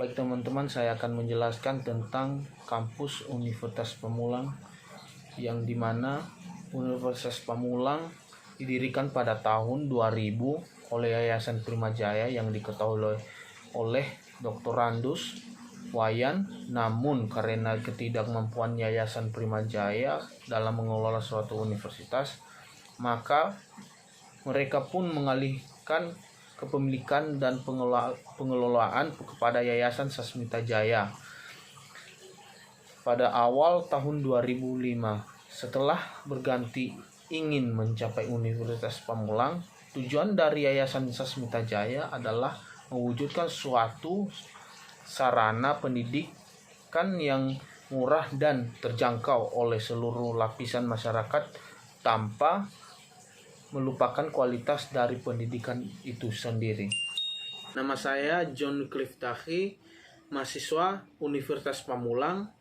Baik teman-teman, saya akan menjelaskan tentang kampus Universitas Pamulang, yang dimana Universitas Pamulang didirikan pada tahun 2000 oleh Yayasan Primajaya yang diketuai oleh Dr. Randus Wayan. Namun karena ketidakmampuan Yayasan Primajaya dalam mengelola suatu universitas, maka mereka pun mengalihkan kepemilikan dan pengelolaan kepada Yayasan Sasmita Jaya pada awal tahun 2005. Setelah berganti ingin mencapai Universitas Pamulang, tujuan dari Yayasan Sasmita Jaya adalah mewujudkan suatu sarana pendidikan yang murah dan terjangkau oleh seluruh lapisan masyarakat tanpa melupakan kualitas dari pendidikan itu sendiri. Nama saya John Cliff Dahi, mahasiswa Universitas Pamulang.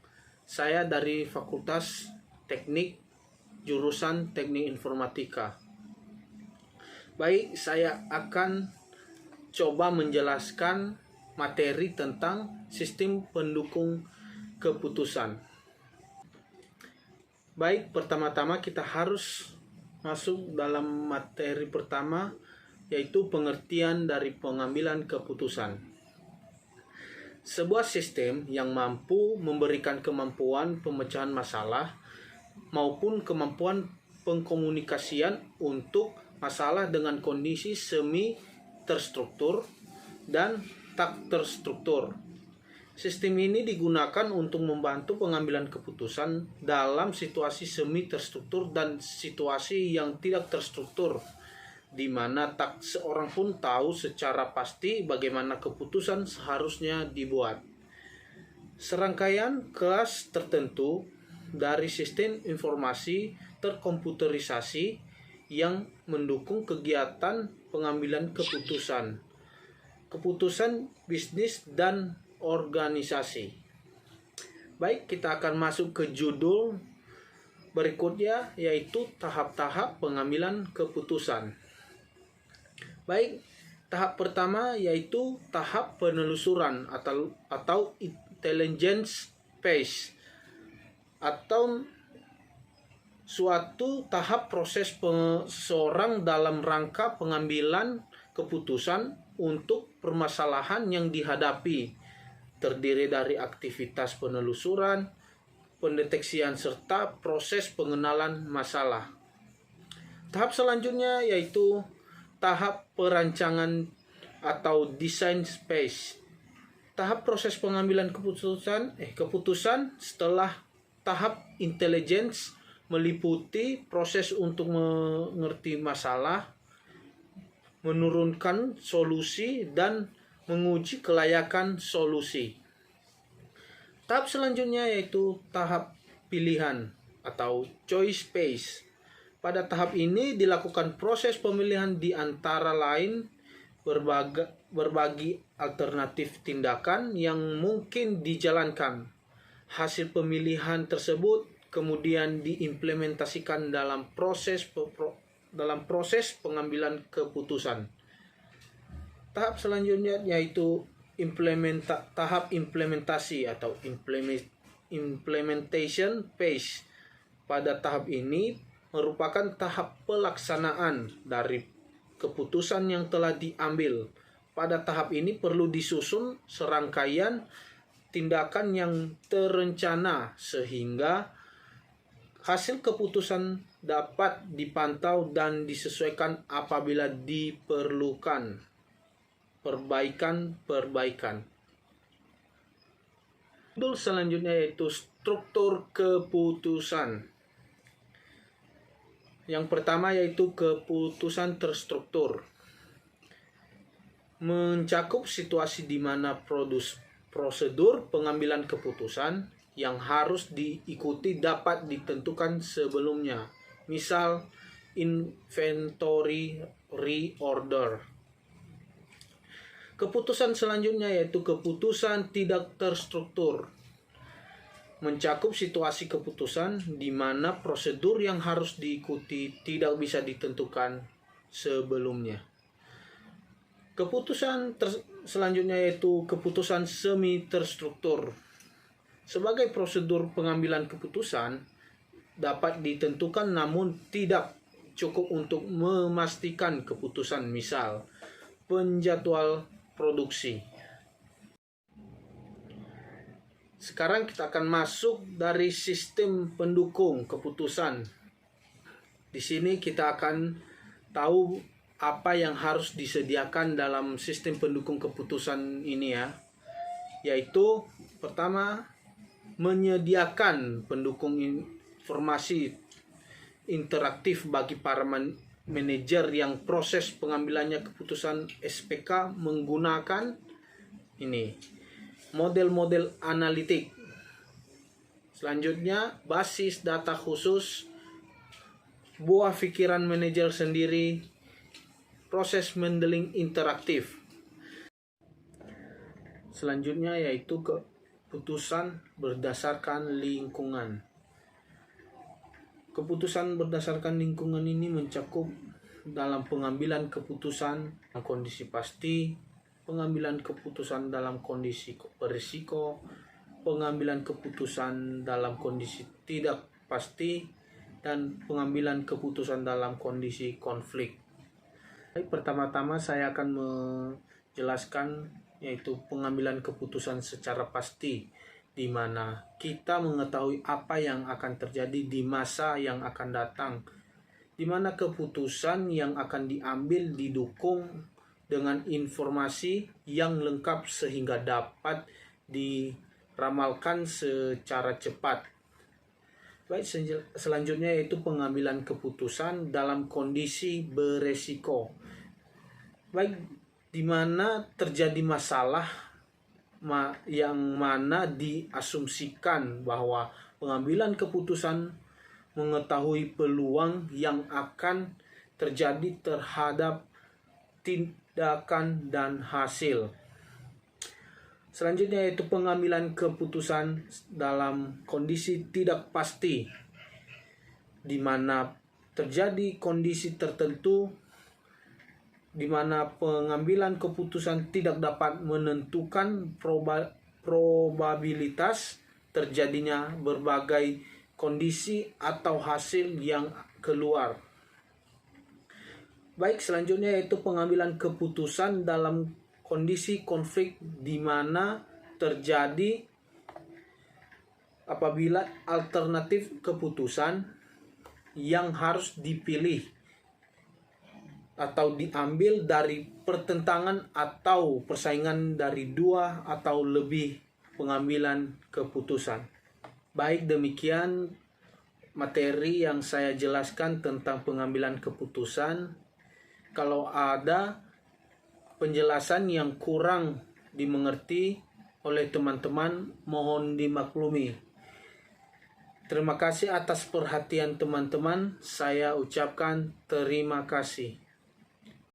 Saya dari Fakultas Teknik, jurusan Teknik Informatika. Baik, saya akan coba menjelaskan materi tentang sistem pendukung keputusan. Baik, pertama-tama kita harus masuk dalam materi pertama, yaitu pengertian dari pengambilan keputusan. Sebuah sistem yang mampu memberikan kemampuan pemecahan masalah maupun kemampuan pengkomunikasian untuk masalah dengan kondisi semi terstruktur dan tak terstruktur. Sistem ini digunakan untuk membantu pengambilan keputusan dalam situasi semi terstruktur dan situasi yang tidak terstruktur, di mana tak seorang pun tahu secara pasti bagaimana keputusan seharusnya dibuat. Serangkaian kelas tertentu dari sistem informasi terkomputerisasi yang mendukung kegiatan pengambilan keputusan bisnis dan organisasi. Baik, kita akan masuk ke judul berikutnya, yaitu tahap-tahap pengambilan keputusan. Baik, tahap pertama yaitu tahap penelusuran atau intelligence phase, atau suatu tahap proses seseorang dalam rangka pengambilan keputusan untuk permasalahan yang dihadapi, terdiri dari aktivitas penelusuran, pendeteksian, serta proses pengenalan masalah. Tahap selanjutnya yaitu tahap perancangan atau design phase. Tahap proses pengambilan keputusan setelah tahap intelligence meliputi proses untuk mengerti masalah, menurunkan solusi, dan menguji kelayakan solusi. Tahap selanjutnya yaitu tahap pilihan atau choice phase. Pada tahap ini dilakukan proses pemilihan di antara lain berbagi alternatif tindakan yang mungkin dijalankan. Hasil pemilihan tersebut kemudian diimplementasikan dalam proses pengambilan keputusan. Tahap selanjutnya yaitu tahap implementasi atau implementation phase. Pada tahap ini merupakan tahap pelaksanaan dari keputusan yang telah diambil. Pada tahap ini perlu disusun serangkaian tindakan yang terencana sehingga hasil keputusan dapat dipantau dan disesuaikan apabila diperlukan perbaikan. Judul selanjutnya yaitu struktur keputusan. Yang pertama yaitu keputusan terstruktur. Mencakup situasi di mana prosedur pengambilan keputusan yang harus diikuti dapat ditentukan sebelumnya. Misal, inventory reorder. Keputusan selanjutnya yaitu keputusan tidak terstruktur. Mencakup situasi keputusan di mana prosedur yang harus diikuti tidak bisa ditentukan sebelumnya. Keputusan selanjutnya yaitu keputusan semi terstruktur. Sebagai prosedur pengambilan keputusan dapat ditentukan namun tidak cukup untuk memastikan keputusan, misal penjadwal produksi. Sekarang kita akan masuk dari sistem pendukung keputusan. Di sini kita akan tahu apa yang harus disediakan dalam sistem pendukung keputusan ini ya. Yaitu pertama, menyediakan pendukung informasi interaktif bagi para manajer yang proses pengambilannya keputusan SPK menggunakan ini model-model analitik. Selanjutnya, basis data khusus, buah pikiran manajer sendiri, proses modeling interaktif. Selanjutnya yaitu keputusan berdasarkan lingkungan. Keputusan berdasarkan lingkungan ini mencakup dalam pengambilan keputusan kondisi pasti, pengambilan keputusan dalam kondisi berisiko, pengambilan keputusan dalam kondisi tidak pasti, dan pengambilan keputusan dalam kondisi konflik. Pertama-tama saya akan menjelaskan yaitu pengambilan keputusan secara pasti, di mana kita mengetahui apa yang akan terjadi di masa yang akan datang, di mana keputusan yang akan diambil didukung dengan informasi yang lengkap sehingga dapat diramalkan secara cepat. Baik, selanjutnya yaitu pengambilan keputusan dalam kondisi beresiko. Baik, di mana terjadi masalah yang mana diasumsikan bahwa pengambilan keputusan mengetahui peluang yang akan terjadi terhadap tindakan dan hasil. Selanjutnya yaitu pengambilan keputusan dalam kondisi tidak pasti, di mana terjadi kondisi tertentu di mana pengambilan keputusan tidak dapat menentukan probabilitas terjadinya berbagai kondisi atau hasil yang keluar. Baik, selanjutnya yaitu pengambilan keputusan dalam kondisi konflik, di mana terjadi apabila alternatif keputusan yang harus dipilih atau diambil dari pertentangan atau persaingan dari dua atau lebih pengambilan keputusan. Baik, demikian materi yang saya jelaskan tentang pengambilan keputusan. Kalau ada penjelasan yang kurang dimengerti oleh teman-teman, mohon dimaklumi. Terima kasih atas perhatian teman-teman. Saya ucapkan terima kasih.